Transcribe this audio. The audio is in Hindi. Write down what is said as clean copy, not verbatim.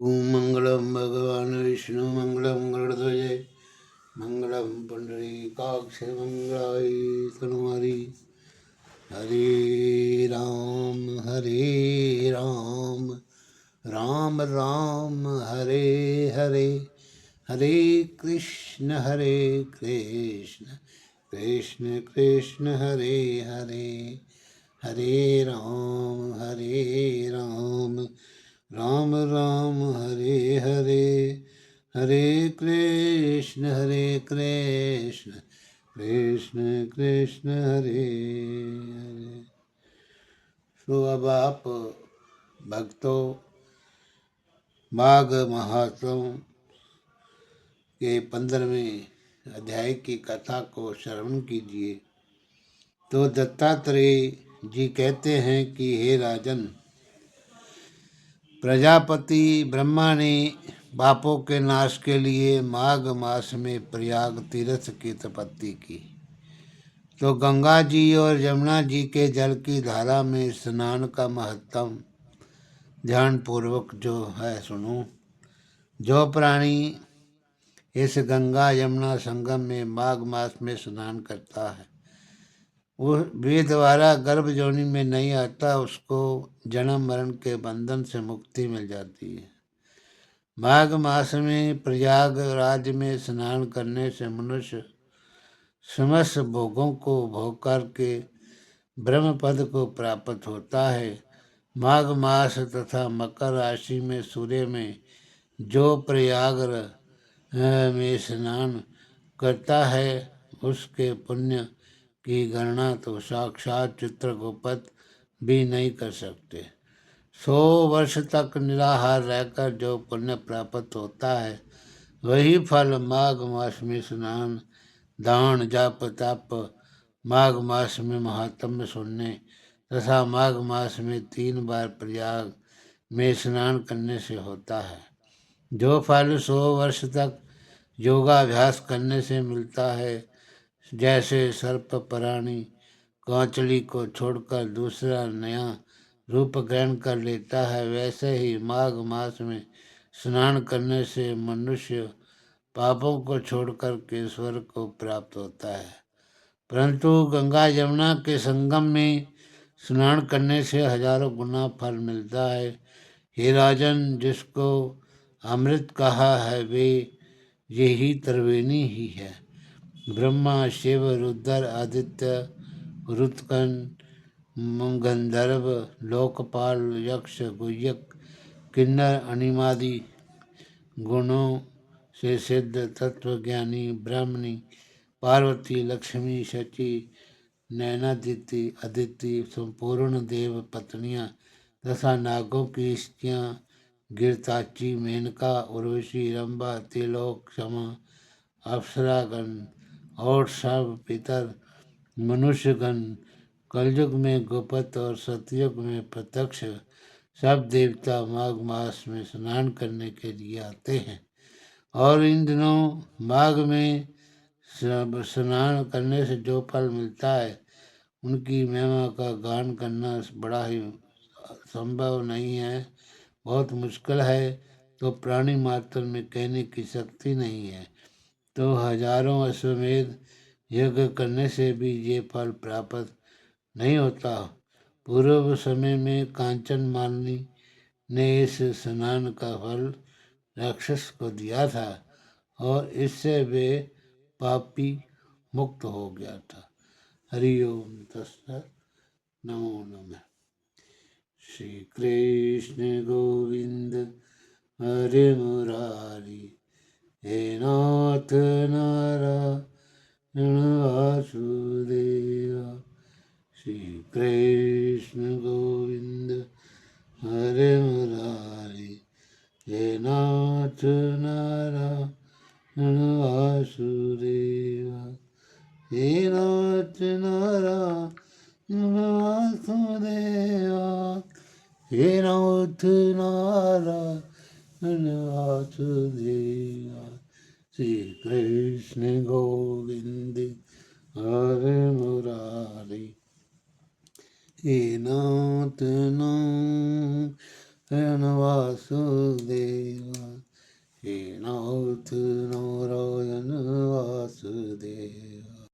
ओम मंगलम भगवान विष्णु मंगलम गरुड़ध्वज मंगलम पुंडरीकाक्ष मंगलाय तनुहरि। हरे राम राम राम हरे हरे, हरे कृष्ण कृष्ण कृष्ण हरे हरे, हरे राम राम राम हरे हरे, हरे कृष्ण कृष्ण कृष्ण हरे हरे। तो अब आप भक्तों माघ महोत्सव के 15वें अध्याय की कथा को श्रवण कीजिए। तो दत्तात्रेय जी कहते हैं कि हे राजन, प्रजापति ब्रह्मा ने पापों के नाश के लिए माघ मास में प्रयाग तीर्थ की तपस्या की। तो गंगा जी और यमुना जी के जल की धारा में स्नान का महत्व ध्यान पूर्वक जो है सुनो। जो प्राणी इस गंगा यमुना संगम में माघ मास में स्नान करता है वो वे द्वारा गर्भ योनि में नहीं आता, उसको जन्म मरण के बंधन से मुक्ति मिल जाती है। माघ मास में प्रयाग राज्य में स्नान करने से मनुष्य समस्त भोगों को भोग करके ब्रह्म पद को प्राप्त होता है। माघ मास तथा मकर राशि में सूर्य में जो प्रयाग में स्नान करता है उसके पुण्य की गणना तो साक्षात चित्रगुप्त भी नहीं कर सकते। 100 वर्ष तक निराहार रहकर जो पुण्य प्राप्त होता है वही फल माघ मास में स्नान दान जप तप, माघ मास में महात्म्य सुनने तथा माघ मास में 3 बार प्रयाग में स्नान करने से होता है। जो फल 100 वर्ष तक योगाभ्यास करने से मिलता है, जैसे सर्प प्राणी कांचली को छोड़कर दूसरा नया रूप ग्रहण कर लेता है, वैसे ही माघ मास में स्नान करने से मनुष्य पापों को छोड़कर के स्वर्ग को प्राप्त होता है। परंतु गंगा यमुना के संगम में स्नान करने से हजारों गुना फल मिलता है। हे राजन, जिसको अमृत कहा है वे यही त्रिवेणी ही है। ब्रह्मा शिव रुद्र आदित्य रुत्कन गंधर्व लोकपाल यक्ष गुह्यक किन्नर अनिमादि गुणों से सिद्ध तत्वज्ञानी ब्राह्मणी पार्वती लक्ष्मी शची नैनादिति अदिति संपूर्ण देव पत्नियां तथा नागों की स्त्रियां गिरताची मेनका उर्वशी रंभा त्रिलोक क्षमा अप्सरागण और सब पितर मनुष्यगण कलयुग में गुप्त और सतयुग में प्रत्यक्ष सब देवता माघ मास में स्नान करने के लिए आते हैं। और इन दिनों माघ में स्नान करने से जो फल मिलता है उनकी महिमा का गान करना बड़ा ही संभव नहीं है, बहुत मुश्किल है। तो प्राणी मात्र में कहने की शक्ति नहीं है। तो हजारों अश्वमेध यज्ञ करने से भी ये फल प्राप्त नहीं होता। पूर्व समय में कांचन मालिनी ने इस स्नान का फल राक्षस को दिया था और इससे वे पापी मुक्त हो गया था। हरि ओम तत्सत। नमो नमः। श्री कृष्ण गोविंद हरे मुरारी, हे नाथ नारायण वासुदेवा। श्री कृष्ण गोविंद हरे मुरारी, हे नाथ नारायण वासुदेवा, हे नाथ नारायण वासुदेवा, हे नाथ नारायण वासुदेवा। श्री कृष्ण गोविंद हरे मुरारी, हे नाथ नारायण वासुदेवा। नाथ नारायण वासुदेव।